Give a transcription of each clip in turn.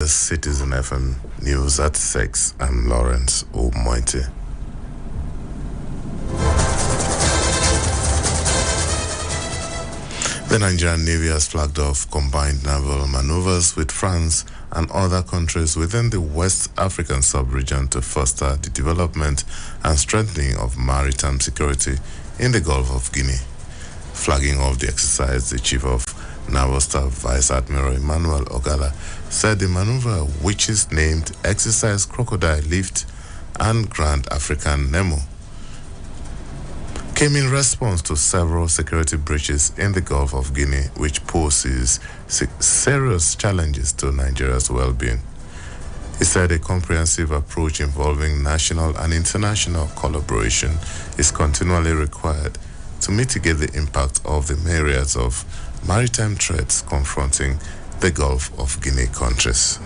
Citizen FM News at 6. I'm Lawrence Omoite. The Nigerian Navy has flagged off combined naval maneuvers with France and other countries within the West African sub-region to foster the development and strengthening of maritime security in the Gulf of Guinea. Flagging off the exercise, the Chief of Naval Staff Vice Admiral Emmanuel Ogala said the maneuver, which is named Exercise Crocodile Lift and Grand African Nemo, came in response to several security breaches in the Gulf of Guinea, which poses serious challenges to Nigeria's well-being. He said a comprehensive approach involving national and international collaboration is continually required to mitigate the impact of the myriads of maritime threats confronting the Gulf of Guinea countries.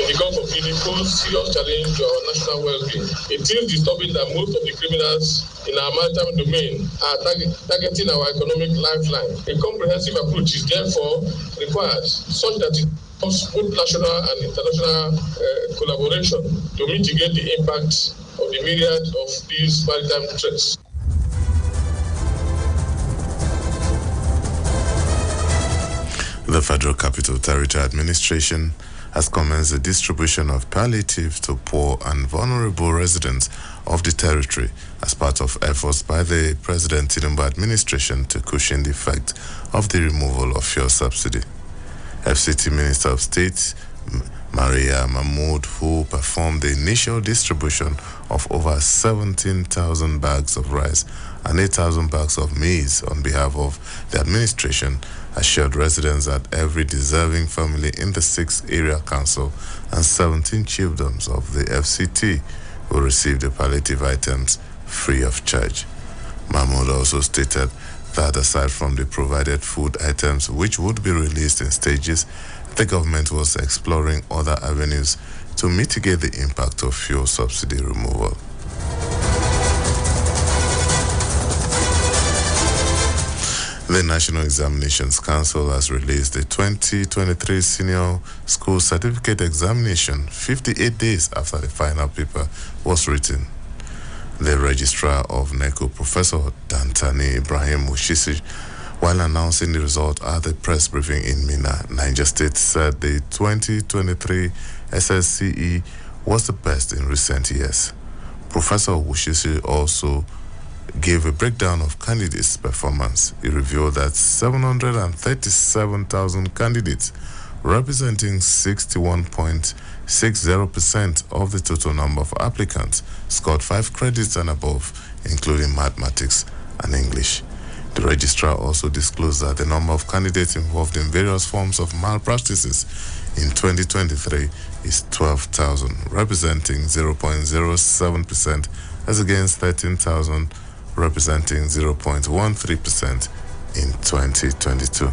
The Gulf of Guinea poses serious challenge to our national well-being. It is disturbing that most of the criminals in our maritime domain are targeting our economic lifeline. A comprehensive approach is therefore required, such that it involves both national and international collaboration to mitigate the impact of the myriad of these maritime threats. The Federal Capital Territory Administration has commenced the distribution of palliatives to poor and vulnerable residents of the territory as part of efforts by the President Tinubu administration to cushion the effect of the removal of fuel subsidy. FCT Minister of State Maria Mahmood, who performed the initial distribution of over 17,000 bags of rice and 8,000 bags of maize on behalf of the administration, assured residents that every deserving family in the 6 area council and 17 chiefdoms of the FCT will receive the palliative items free of charge. Mahmood also stated that aside from the provided food items, which would be released in stages, the government was exploring other avenues to mitigate the impact of fuel subsidy removal. The National Examinations Council has released the 2023 Senior School Certificate Examination 58 days after the final paper was written. The Registrar of NECO, Professor Dantani Ibrahim Mushisi, while announcing the result at the press briefing in Minna, Niger State, said the 2023 SSCE was the best in recent years. Professor Mushisi also gave a breakdown of candidates' performance. He revealed that 737,000 candidates, representing 61.60% of the total number of applicants, scored 5 credits and above, including mathematics and English. The registrar also disclosed that the number of candidates involved in various forms of malpractices in 2023 is 12,000, representing 0.07% as against 13,000, representing 0.13% in 2022.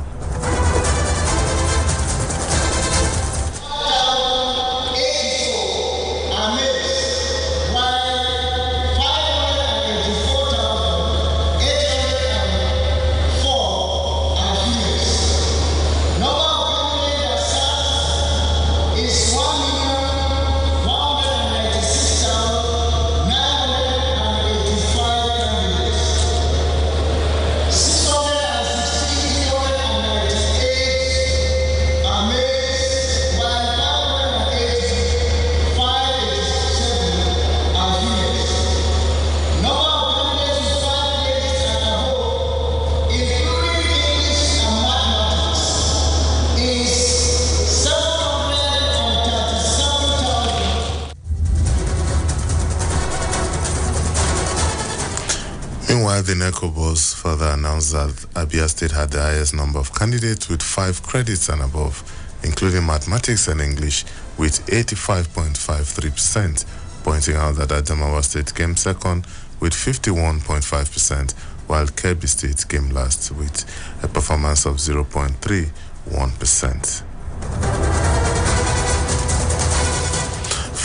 Meanwhile, the NECO boss further announced that Abuja State had the highest number of candidates with 5 credits and above, including mathematics and English, with 85.53%, pointing out that Adamawa State came second with 51.5%, while Kebbi State came last with a performance of 0.31%.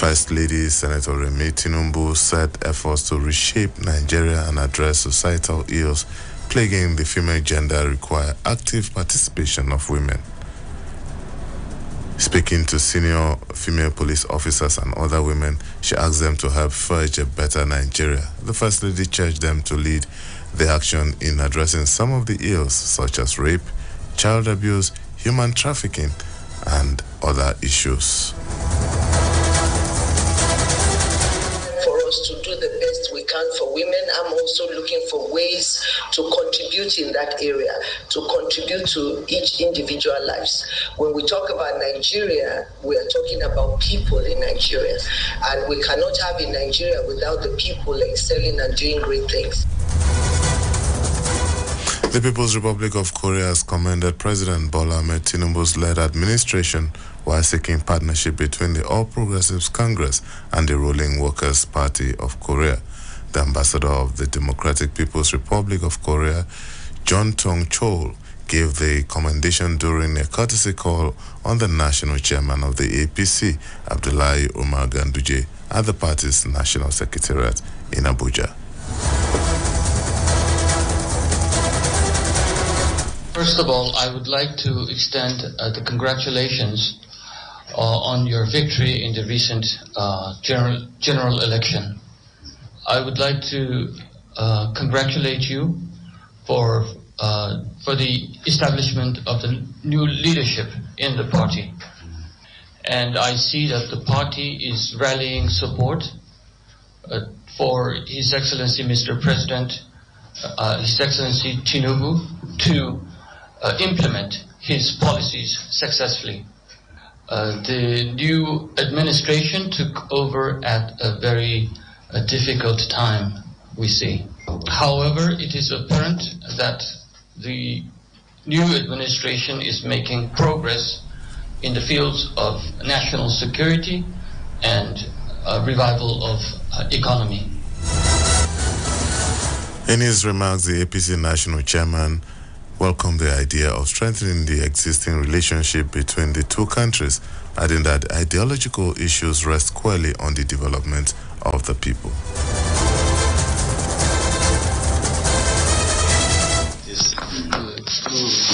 First Lady Senator Remi Tinubu said efforts to reshape Nigeria and address societal ills plaguing the female gender require active participation of women. Speaking to senior female police officers and other women, she asked them to help forge a better Nigeria. The First Lady urged them to lead the action in addressing some of the ills such as rape, child abuse, human trafficking, and other issues. To do the best we can for women. I'm also looking for ways to contribute in that area, to contribute to each individual lives. When we talk about Nigeria, we are talking about people in Nigeria, and we cannot have a Nigeria without the people excelling and doing great things. The People's Republic of Korea has commended President Bola Ahmed Tinubu's led administration while seeking partnership between the All Progressives Congress and the ruling Workers' Party of Korea. The ambassador of the Democratic People's Republic of Korea, John Tong-chol, gave the commendation during a courtesy call on the national chairman of the APC, Abdullahi Umar Ganduje, at the party's national secretariat in Abuja. First of all, I would like to extend the congratulations on your victory in the recent general election. I would like to congratulate you for the establishment of the new leadership in the party. And I see that the party is rallying support for His Excellency Mr. President, His Excellency Tinubu, to implement his policies successfully. The new administration took over at a very difficult time, we see. However, it is apparent that the new administration is making progress in the fields of national security and revival of economy. In his remarks, the APC national chairman welcomed the idea of strengthening the existing relationship between the two countries, adding that ideological issues rest squarely on the development of the people.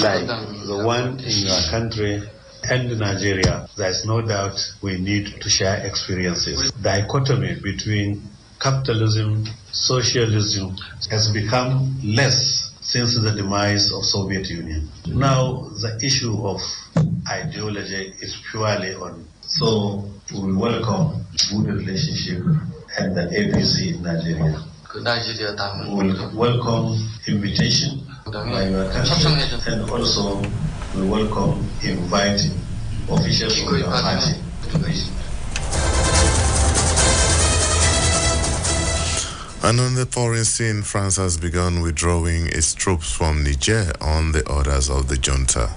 Like the one in your country and Nigeria, there's no doubt we need to share experiences. Dichotomy between capitalism, socialism has become less since the demise of Soviet Union. Now the issue of ideology is purely on. So we welcome good relationship and the APC in Nigeria. We welcome invitation by your country, and also we welcome inviting officials of your party to visit. And on the foreign scene, France has begun withdrawing its troops from Niger on the orders of the junta.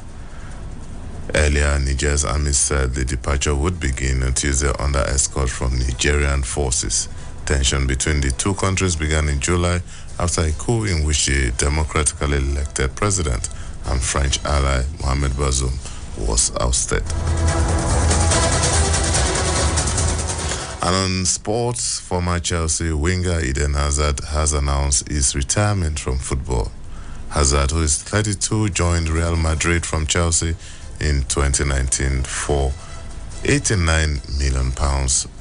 Earlier, Niger's army said the departure would begin on Tuesday under escort from Nigerian forces. Tension between the two countries began in July after a coup in which the democratically elected president and French ally Mohamed Bazoum was ousted. And on sports, former Chelsea winger Eden Hazard has announced his retirement from football. Hazard, who is 32, joined Real Madrid from Chelsea in 2019 for £89 million,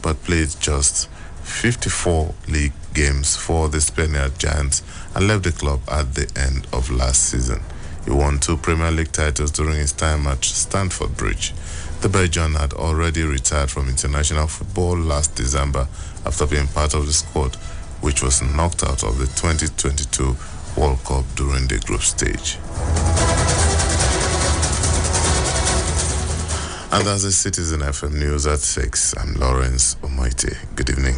but played just 54 league games for the Spaniard Giants and left the club at the end of last season. He won 2 Premier League titles during his time at Stamford Bridge. The Belgian had already retired from international football last December after being part of the squad, which was knocked out of the 2022 World Cup during the group stage. And that's the Citizen FM News at 6. I'm Lawrence Omoite. Good evening.